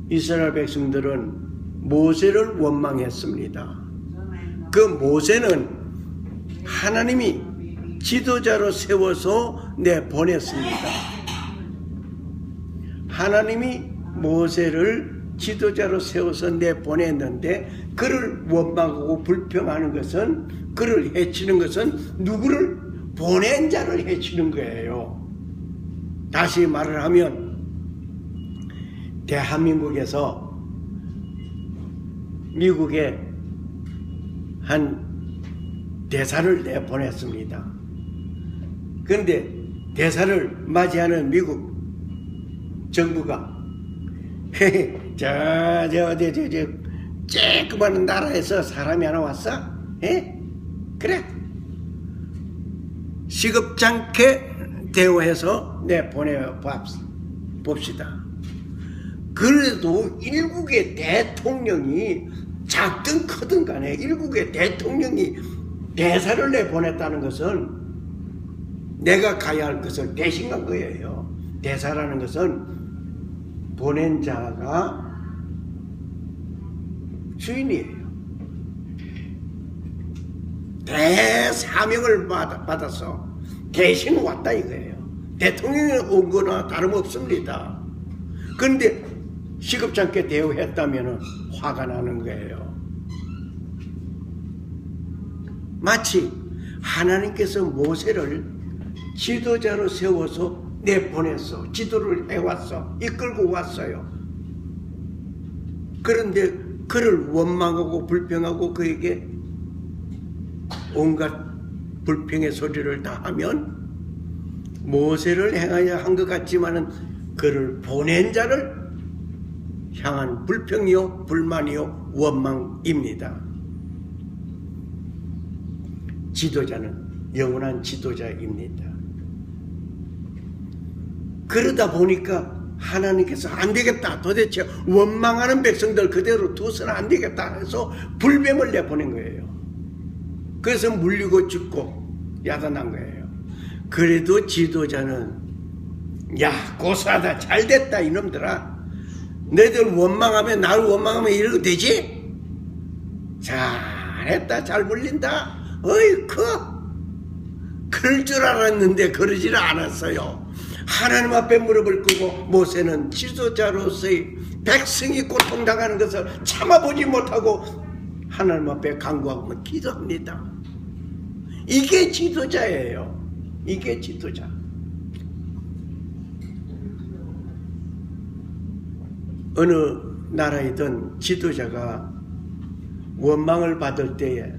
이스라엘 백성들은 모세를 원망했습니다. 그 모세는 하나님이 지도자로 세워서 내보냈습니다. 하나님이 모세를 지도자로 세워서 내보냈는데 그를 원망하고 불평하는 것은, 그를 해치는 것은 누구를? 보낸 자를 해치는 거예요. 다시 말을 하면 대한민국에서 미국에 한 대사를 내보냈습니다. 그런데 대사를 맞이하는 미국 정부가 저 쬐끄만 나라에서 사람이 하나 왔어? 그래, 시급찮게 대우해서 내보내봅시다. 그래도 일국의 대통령이 작든 크든 간에 일국의 대통령이 대사를 내보냈다는 것은 내가 가야 할 것을 대신 간 거예요. 대사라는 것은 보낸 자가 주인이에요. 대사명을 받아서 대신 왔다 이거예요. 대통령이 온 거나 다름없습니다. 그런데 시급찮게 대우했다면 화가 나는 거예요. 마치 하나님께서 모세를 지도자로 세워서 내보냈어. 지도를 해왔어. 이끌고 왔어요. 그런데 그를 원망하고 불평하고 그에게 온갖 불평의 소리를 다 하면 모세를 행하여 한 것 같지만은 그를 보낸 자를 향한 불평이요, 불만이요, 원망입니다. 지도자는 영원한 지도자입니다. 그러다 보니까 하나님께서 안 되겠다, 도대체 원망하는 백성들 그대로 두서는 안 되겠다 해서 불뱀을 내보낸 거예요. 그래서 물리고 죽고 야단난 거예요. 그래도 지도자는 야, 고소하다, 잘됐다 이놈들아, 너희들 원망하면, 나를 원망하면 이러고 되지? 잘했다, 잘 물린다. 어이쿠, 그럴 줄 알았는데 그러지를 않았어요. 하나님 앞에 무릎을 꿇고 모세는 지도자로서의 백성이 고통당하는 것을 참아보지 못하고 하나님 앞에 간구하고 기도합니다. 이게 지도자예요. 이게 지도자. 어느 나라이든 지도자가 원망을 받을 때에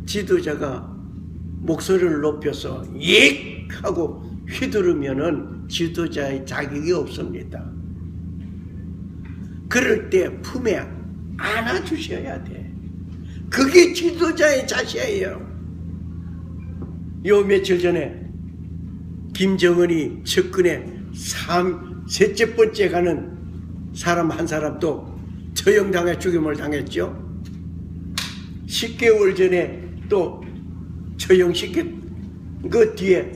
지도자가 목소리를 높여서 익 하고 휘두르면은 지도자의 자격이 없습니다. 그럴 때 품에 안아주셔야 돼. 그게 지도자의 자세예요. 요 며칠 전에 김정은이 측근에 셋째 번째 가는 사람 한 사람도 처형당해 죽임을 당했죠. 10개월 전에 또 처형시킨 그 뒤에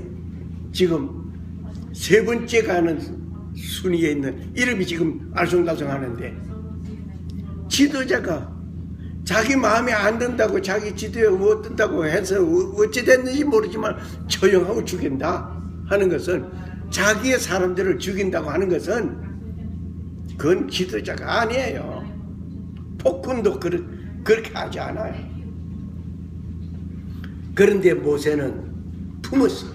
지금 세 번째 가는 순위에 있는 이름이 지금 알쏭달쏭하는데, 지도자가 자기 마음에 안 든다고, 자기 지도에 못 든다고 해서 어찌 됐는지 모르지만 처형하고 죽인다 하는 것은, 자기의 사람들을 죽인다고 하는 것은 그건 지도자가 아니에요. 폭군도 그렇게 하지 않아요. 그런데 모세는 품었어.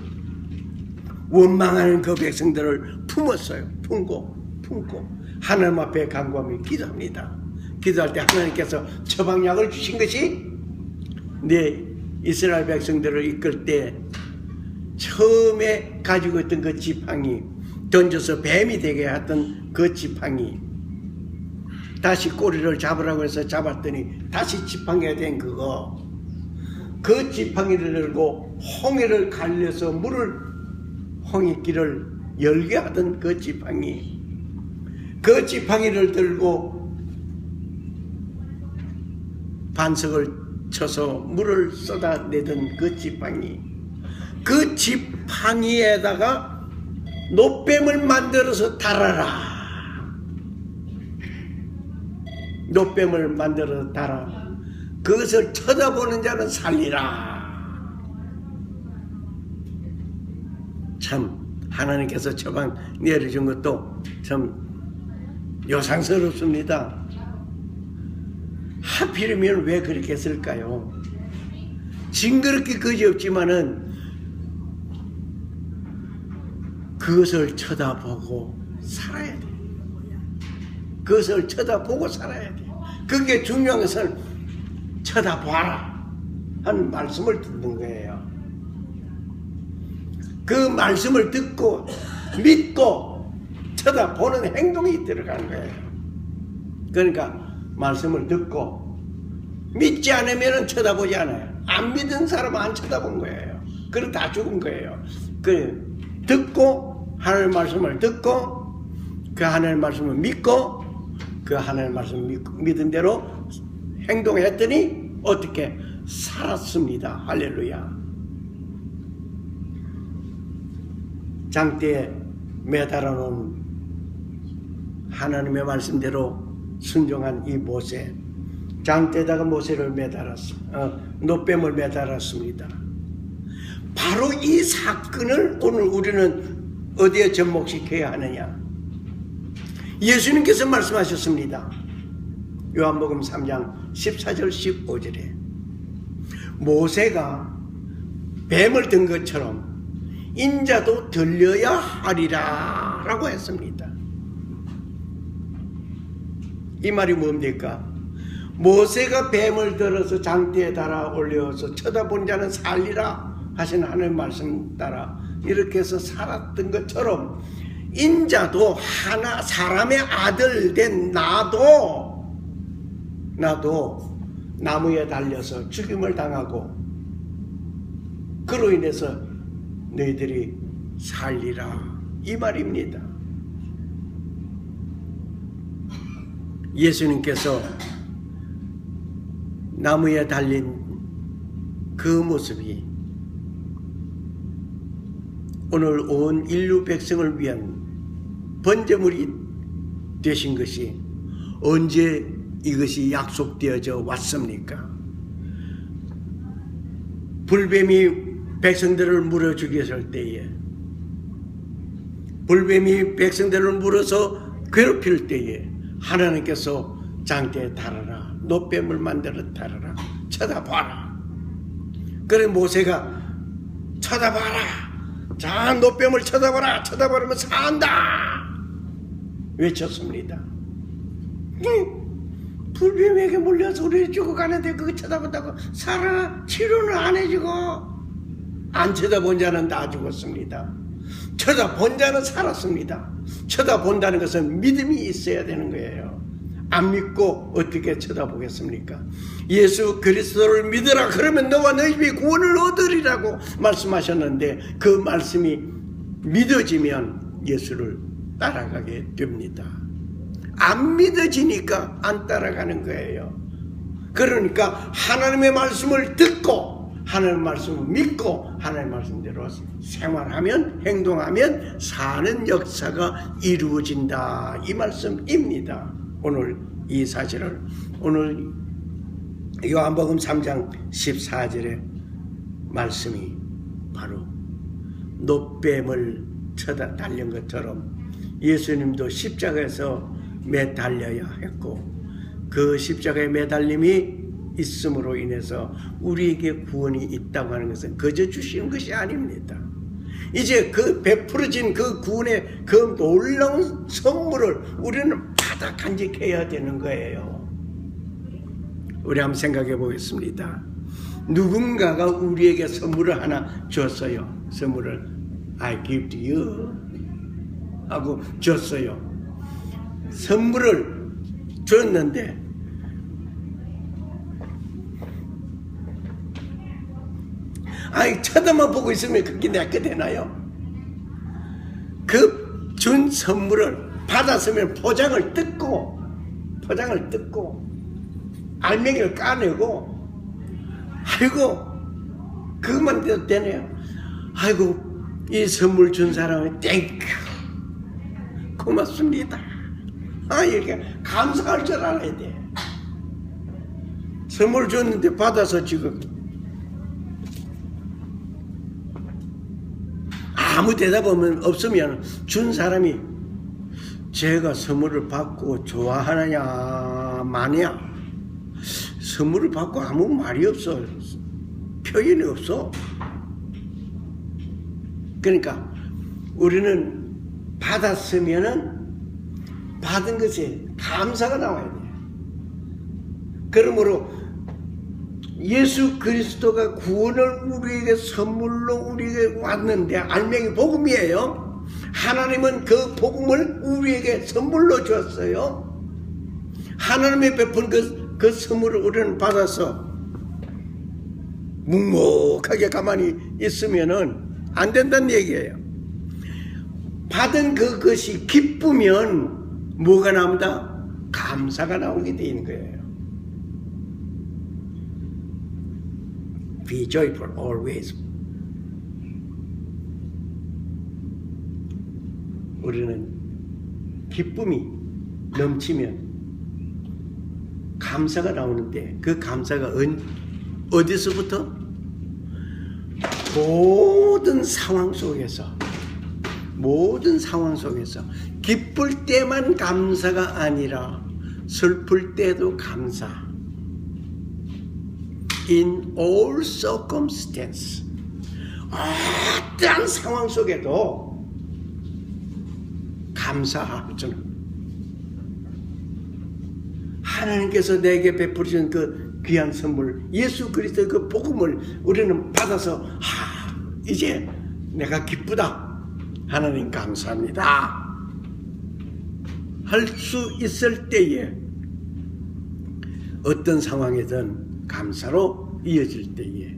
원망하는 그 백성들을 품었어요. 품고 하나님 앞에 간구하며 기도합니다. 기도할 때 하나님께서 처방약을 주신 것이 내 이스라엘 백성들을 이끌 때 처음에 가지고 있던 그 지팡이, 던져서 뱀이 되게 했던 그 지팡이, 다시 꼬리를 잡으라고 해서 잡았더니 다시 지팡이가 된 그거, 그 지팡이를 들고 홍해를 갈려서 홍해길을 열게 하던 그 지팡이, 그 지팡이를 들고 반석을 쳐서 물을 쏟아내던 그 지팡이, 그 지팡이에다가 노뱀을 만들어서 달아라. 노뱀을 만들어 달아 그것을 쳐다보는 자는 살리라. 참 하나님께서 처방 내려준 것도 참 요상스럽습니다. 하필이면 왜 그렇게 했을까요? 징그럽게 그지없지만은 그것을 쳐다보고 살아야 돼. 그것을 쳐다보고 살아야 돼. 그게 중요한 것은 쳐다봐라 하는 말씀을 듣는 거예요. 그 말씀을 듣고 믿고 쳐다보는 행동이 들어가는 거예요. 그러니까 말씀을 듣고 믿지 않으면 쳐다보지 않아요. 안 믿은 사람은 안 쳐다본 거예요. 그럼 다 죽은 거예요. 듣고 하나님의 말씀을 듣고 그 하나님의 말씀을 믿고 그 하나님의 말씀을 믿은 대로 행동했더니 어떻게 살았습니다. 할렐루야. 장대에 매달아 놓은 하나님의 말씀대로 순종한 이 모세, 장대에다가 모세를 매달았어. 노뱀을 매달았습니다. 바로 이 사건을 오늘 우리는 어디에 접목시켜야 하느냐? 예수님께서 말씀하셨습니다. 요한복음 3장 14절 15절에 모세가 뱀을 든 것처럼 인자도 들려야 하리라 라고 했습니다. 이 말이 뭡니까? 모세가 뱀을 들어서 장대에 달아 올려서 쳐다본 자는 살리라 하신 하나님의 말씀 따라 이렇게 해서 살았던 것처럼 인자도 하나 사람의 아들 된 나도 나무에 달려서 죽임을 당하고 그로 인해서 너희들이 살리라 이 말입니다. 예수님께서 나무에 달린 그 모습이 오늘 온 인류 백성을 위한 번제물이 되신 것이 언제 이것이 약속되어져 왔습니까? 불뱀이 백성들을 물어 죽였을 때에, 불뱀이 백성들을 물어서 괴롭힐 때에 하나님께서 장대에 달아라, 노뱀을 만들어 달아라, 쳐다봐라. 그래 모세가 쳐다봐라, 자 노뱀을 쳐다봐라, 쳐다보면 산다 외쳤습니다. 불뱀에게 물려서 우리 죽어가는데 그거 쳐다본다고 살아? 치료는 안 해주고 안 쳐다본 자는 다 죽었습니다. 쳐다본 자는 살았습니다. 쳐다본다는 것은 믿음이 있어야 되는 거예요. 안 믿고 어떻게 쳐다보겠습니까? 예수 그리스도를 믿으라 그러면 너와 너희 집이 구원을 얻으리라고 말씀하셨는데 그 말씀이 믿어지면 예수를 따라가게 됩니다. 안 믿어지니까 안 따라가는 거예요. 그러니까 하나님의 말씀을 듣고 하나님의 말씀을 믿고 하나님의 말씀대로 생활하면 행동하면 사는 역사가 이루어진다 이 말씀입니다. 오늘 이 사실을 오늘 요한복음 3장 14절의 말씀이 바로 노뱀을 쳐다 달린 것처럼 예수님도 십자가에서 매달려야 했고 그 십자가의 매달림이 있음으로 인해서 우리에게 구원이 있다고 하는 것은 거저 주시는 것이 아닙니다. 이제 그 베풀어진 그 구원의 그 놀라운 선물을 우리는 받아 간직해야 되는 거예요. 우리 한번 생각해 보겠습니다. 누군가가 우리에게 선물을 하나 줬어요. 선물을 I give to you 하고 줬어요. 선물을 줬는데 아이 쳐다만 보고 있으면 그게 내게 되나요? 그 준 선물을 받았으면 포장을 뜯고 알맹이를 까내고 아이고 그것만 돼도 되네요. 아이고 이 선물 준 사람이 땡큐 고맙습니다 이렇게 감사할 줄 알아야 돼. 선물 줬는데 받아서 지금 아무 대답 없으면 준 사람이 제가 선물을 받고 좋아하느냐 마냐, 선물을 받고 아무 말이 없어. 표현이 없어. 그러니까 우리는 받았으면은 받은 것에 감사가 나와야 돼. 그러므로 예수 그리스도가 구원을 우리에게 선물로 우리에게 왔는데, 알맹이 복음이에요. 하나님은 그 복음을 우리에게 선물로 주었어요. 하나님의 베푼 그 선물을 우리는 받아서 묵묵하게 가만히 있으면은 안 된다는 얘기예요. 받은 그것이 기쁘면 뭐가 나옵니다? 감사가 나오게 되는 거예요. Be joyful always. 우리는 기쁨이 넘치면 감사가 나오는데, 그 감사가 어디서부터? 모든 상황 속에서 기쁠 때만 감사가 아니라 슬플 때도 감사. In all circumstances, 어떠한 상황 속에도 감사하잖아. 하나님께서 내게 베푸신 그 귀한 선물, 예수 그리스도의 그 복음을 우리는 받아서 이제 내가 기쁘다. 하나님 감사합니다. 할 수 있을 때에 어떤 상황이든 감사로 이어질 때에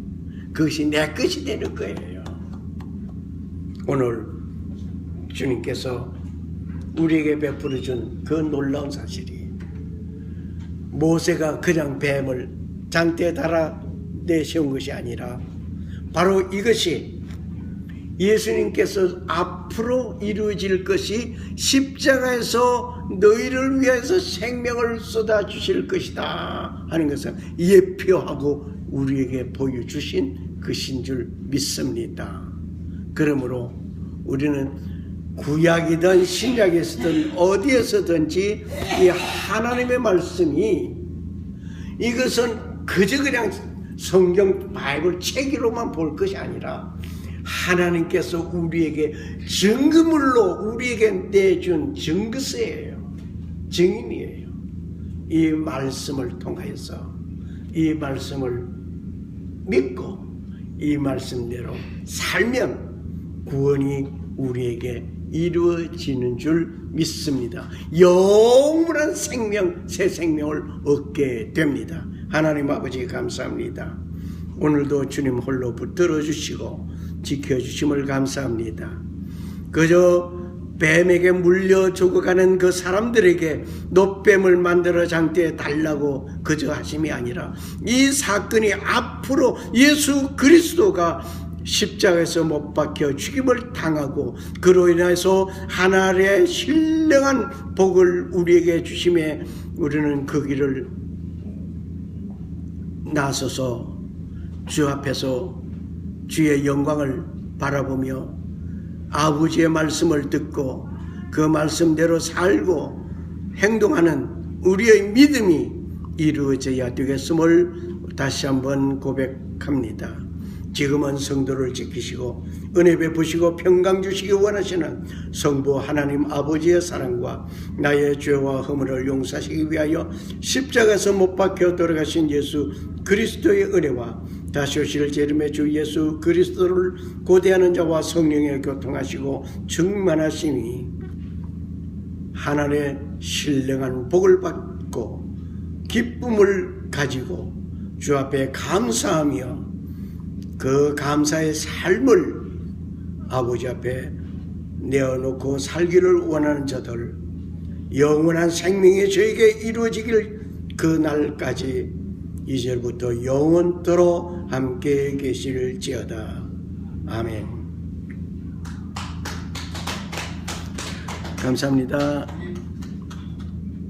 그것이 내 것이 되는 거예요. 오늘 주님께서 우리에게 베풀어 준 그 놀라운 사실이, 모세가 그냥 뱀을 장대에 달아 내세운 것이 아니라 바로 이것이 예수님께서 앞으로 이루어질 것이 십자가에서 너희를 위해서 생명을 쏟아주실 것이다 하는 것을 예표하고 우리에게 보여주신 것인 줄 믿습니다. 그러므로 우리는 구약이든 신약에서든 어디에서든지 이 하나님의 말씀이, 이것은 그저 그냥 성경 바이블 책으로만 볼 것이 아니라 하나님께서 우리에게 증거물로 우리에게 내준 증거서예요. 증인이에요. 이 말씀을 통하여서 이 말씀을 믿고 이 말씀대로 살면 구원이 우리에게 이루어지는 줄 믿습니다. 영원한 생명, 새 생명을 얻게 됩니다. 하나님 아버지 감사합니다. 오늘도 주님 홀로 붙들어 주시고 지켜주심을 감사합니다. 그저 뱀에게 물려 죽어가는 그 사람들에게 노뱀을 만들어 장대에 달라고 그저 하심이 아니라, 이 사건이 앞으로 예수 그리스도가 십자가에서 못 박혀 죽임을 당하고 그로 인해서 하나님의 신령한 복을 우리에게 주심에 우리는 그 길을 나서서 주 앞에서 주의 영광을 바라보며 아버지의 말씀을 듣고 그 말씀대로 살고 행동하는 우리의 믿음이 이루어져야 되겠음을 다시 한번 고백합니다. 지금은 성도를 지키시고 은혜 베푸시고 평강 주시기 원하시는 성부 하나님 아버지의 사랑과 나의 죄와 허물을 용서하시기 위하여 십자가에서 못 박혀 돌아가신 예수 그리스도의 은혜와 다시 오실 재림의 주 예수 그리스도를 고대하는 자와 성령의 교통하시고 충만하심이 하나님의 신령한 복을 받고 기쁨을 가지고 주 앞에 감사하며 그 감사의 삶을 아버지 앞에 내어놓고 살기를 원하는 자들, 영원한 생명이 저에게 이루어지길 그 날까지 이제부터 영원토록 함께 계실지어다. 아멘. 감사합니다.